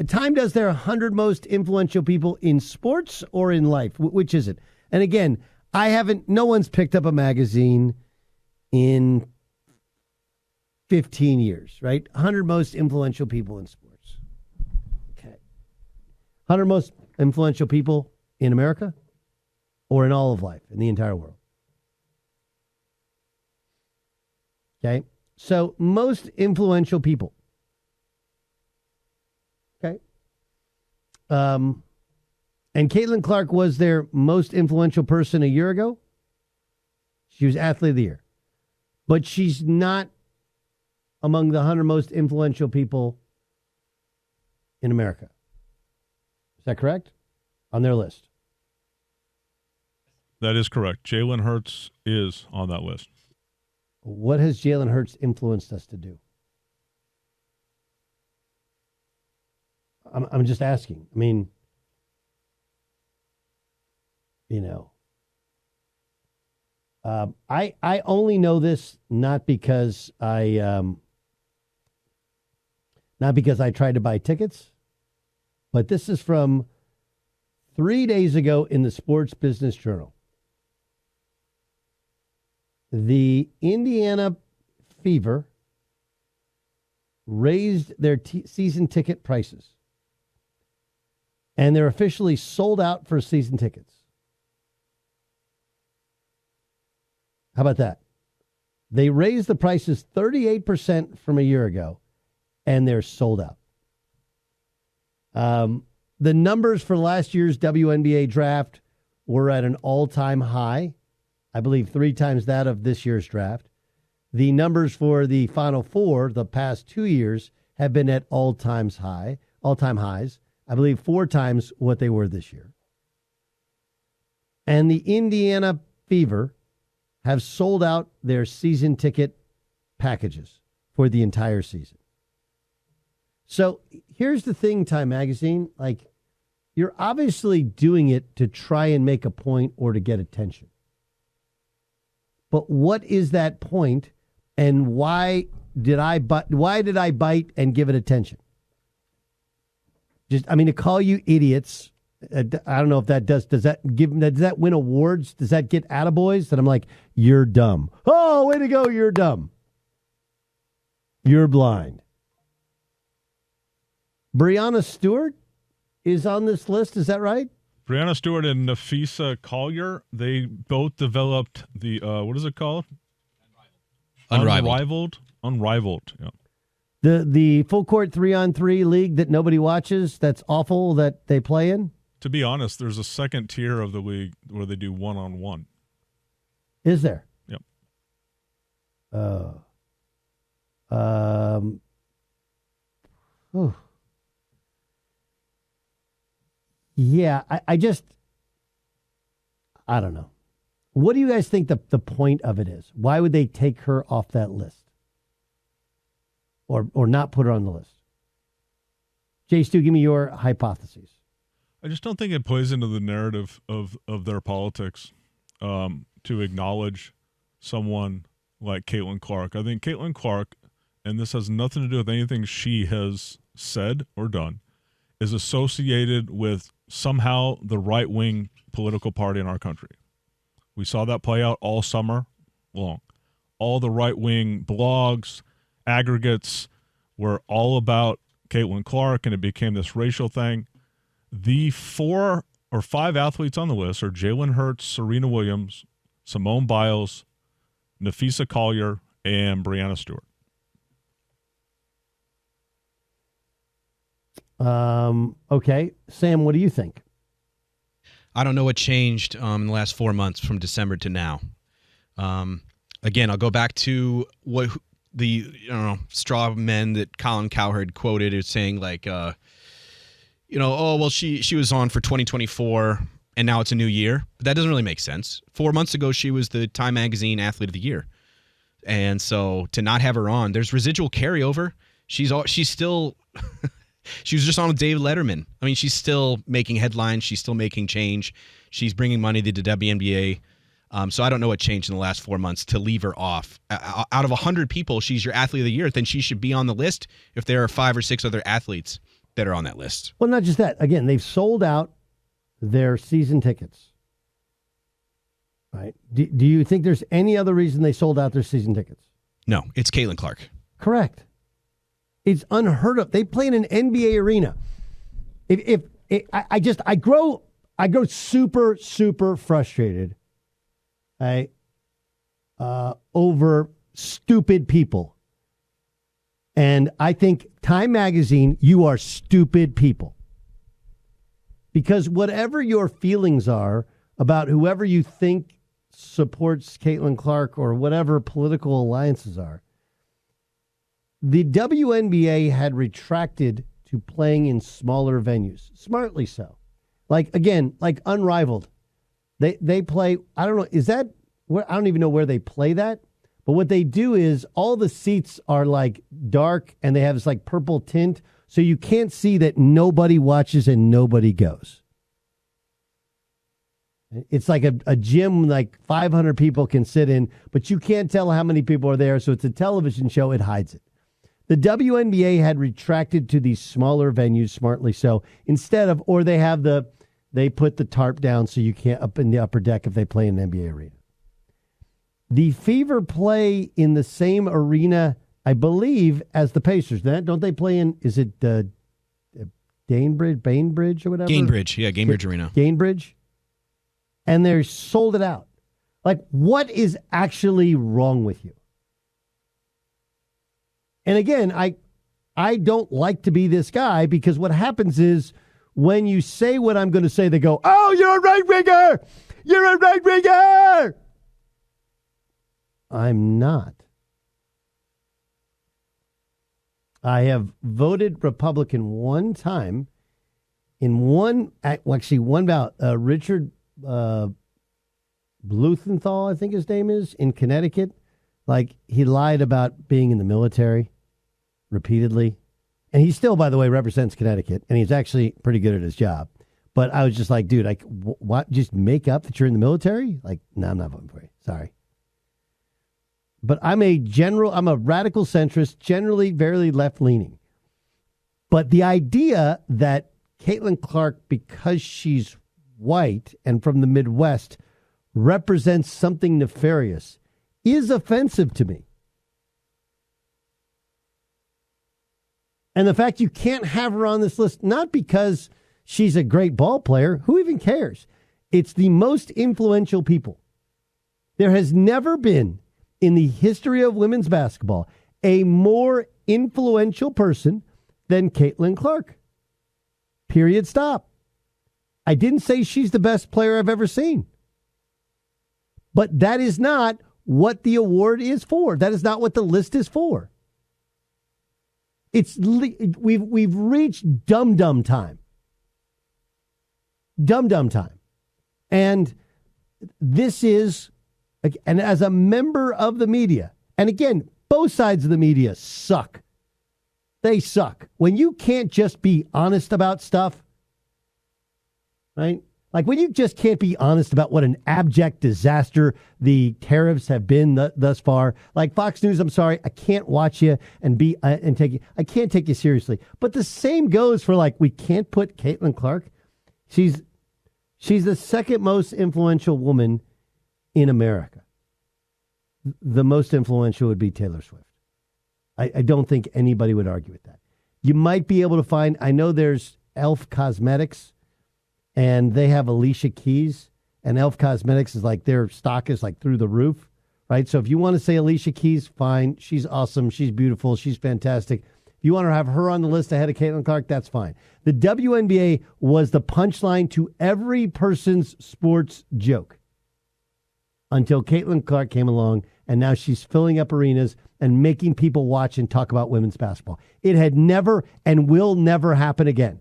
Time does their 100 most influential people in sports or in life. Which is it? And again, no one's picked up a magazine in 15 years, right? 100 most influential people in sports. Okay. 100 most influential people in America or in all of life, in the entire world. Okay. So most influential people. Okay. And Caitlin Clark was their most influential person a year ago. She was Athlete of the Year. But she's not among the 100 most influential people in America. Is that correct? On their list. That is correct. Jalen Hurts is on that list. What has Jalen Hurts influenced us to do? I'm just asking. I mean, I only know this not because I tried to buy tickets, but this is from 3 days ago in the Sports Business Journal. The Indiana Fever raised their season ticket prices, and they're officially sold out for season tickets. How about that? They raised the prices 38% from a year ago, and they're sold out. The numbers for last year's WNBA draft were at an all-time high. I believe 3 times that of this year's draft. The numbers for the Final Four the past 2 years have been at all-time highs. I believe 4 times what they were this year. And the Indiana Fever have sold out their season ticket packages for the entire season. So here's the thing, Time Magazine. You're obviously doing it to try and make a point or to get attention. But what is that point, and why did I bite and give it attention? To call you idiots. I don't know if that does that win awards? Does that get attaboys? That I'm like, you're dumb. Oh, way to go, you're dumb. You're blind. Breanna Stewart is on this list, is that right? Breanna Stewart and Nafisa Collier, they both developed the, what is it called? Unrivaled. Unrivaled, yeah. The full court 3-on-3 league that nobody watches, that's awful that they play in? To be honest, there's a second tier of the league where they do one-on-one. Is there? Yep. Yeah, I don't know. What do you guys think the point of it is? Why would they take her off that list? Or not put her on the list? Jay Stu, give me your hypotheses. I just don't think it plays into the narrative of their politics to acknowledge someone like Caitlin Clark. I think Caitlin Clark, and this has nothing to do with anything she has said or done, is associated with somehow the right-wing political party in our country. We saw that play out all summer long. All the right-wing blogs, aggregates were all about Caitlin Clark, and it became this racial thing. The 4 or 5 athletes on the list are Jalen Hurts, Serena Williams, Simone Biles, Nafisa Collier, and Breanna Stewart. Okay. Sam, what do you think? I don't know what changed in the last 4 months from December to now. Again, I'll go back to what the straw men that Colin Cowherd quoted is saying, she was on for 2024 and now it's a new year. But that doesn't really make sense. 4 months ago, she was the Time Magazine Athlete of the Year. And so to not have her on, there's residual carryover. She's still she was just on with Dave Letterman. I mean, she's still making headlines. She's still making change. She's bringing money to the WNBA. So I don't know what changed in the last 4 months to leave her off. Out of 100 people, she's your Athlete of the Year. Then she should be on the list if there are 5 or 6 other athletes that are on that list. Well, not just that. Again, they've sold out their season tickets. Right? Do you think there's any other reason they sold out their season tickets? No, it's Caitlin Clark. Correct. It's unheard of. They play in an NBA arena. I grow super, super frustrated over stupid people. And I think Time Magazine, you are stupid people. Because whatever your feelings are about whoever you think supports Caitlin Clark or whatever political alliances are, the WNBA had retracted to playing in smaller venues. Smartly so. Like Unrivaled. They play, I don't know, is that where, I don't even know where they play that. But what they do is all the seats are like dark and they have this like purple tint. So you can't see that nobody watches and nobody goes. It's like a gym like 500 people can sit in, but you can't tell how many people are there. So it's a television show. It hides it. The WNBA had retracted to these smaller venues, smartly so, instead of, or they put the tarp down so you can't up in the upper deck if they play in an NBA arena. The Fever play in the same arena, I believe, as the Pacers. Don't they play in, is it Bainbridge or whatever? Gainbridge Arena. Gainbridge. And they're sold it out. Like, what is actually wrong with you? And again, I don't like to be this guy because what happens is when you say what I'm going to say, they go, oh, you're a right-winger! You're a right-winger! I'm not. I have voted Republican one time in one bout. Richard Blumenthal, I think his name is, in Connecticut. Like, he lied about being in the military repeatedly. And he still, by the way, represents Connecticut. And he's actually pretty good at his job. But I was just like, dude, what? Just make up that you're in the military? Like, no, I'm not voting for you. Sorry. But I'm a radical centrist, generally very left-leaning. But the idea that Caitlin Clark, because she's white and from the Midwest, represents something nefarious is offensive to me. And the fact you can't have her on this list, not because she's a great ball player, who even cares? It's the most influential people. There has never been in the history of women's basketball a more influential person than Caitlin Clark. Period. Stop. I didn't say she's the best player I've ever seen. But that is not what the award is for. That is not what the list is for. We've reached dum-dum time. Dum-dum time. And this is, and as a member of the media, and again, both sides of the media suck. They suck. When you can't just be honest about stuff, right? Like when you just can't be honest about what an abject disaster the tariffs have been thus far. Like Fox News, I'm sorry, I can't watch you and I can't take you seriously. But the same goes for like, we can't put Caitlin Clark. She's the second most influential woman in America. The most influential would be Taylor Swift. I don't think anybody would argue with that. You might be able to find, I know there's Elf Cosmetics, and they have Alicia Keys, and Elf Cosmetics is like, their stock is like through the roof, right? So if you want to say Alicia Keys, fine. She's awesome. She's beautiful. She's fantastic. If you want to have her on the list ahead of Caitlin Clark, that's fine. The WNBA was the punchline to every person's sports joke until Caitlin Clark came along, and now she's filling up arenas and making people watch and talk about women's basketball. It had never and will never happen again.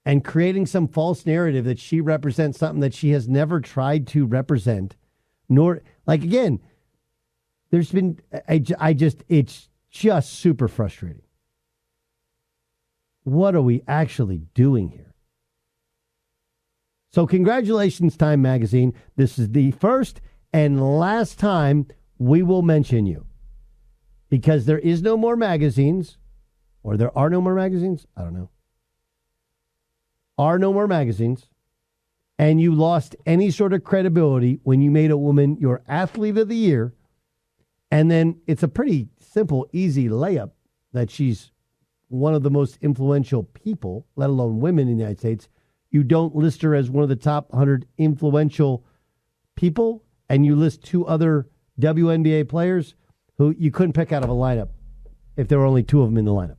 And creating some false narrative that she represents something that she has never tried to represent, nor, like, again, there's been, it's just super frustrating. What are we actually doing here? So congratulations, Time Magazine. This is the first and last time we will mention you, because there is no more magazines or there are no more magazines. I don't know. Are no more magazines, and you lost any sort of credibility when you made a woman your athlete of the year, and then it's a pretty simple, easy layup that she's one of the most influential people, let alone women in the United States. You don't list her as one of the top 100 influential people, and you list 2 other WNBA players who you couldn't pick out of a lineup if there were only 2 of them in the lineup.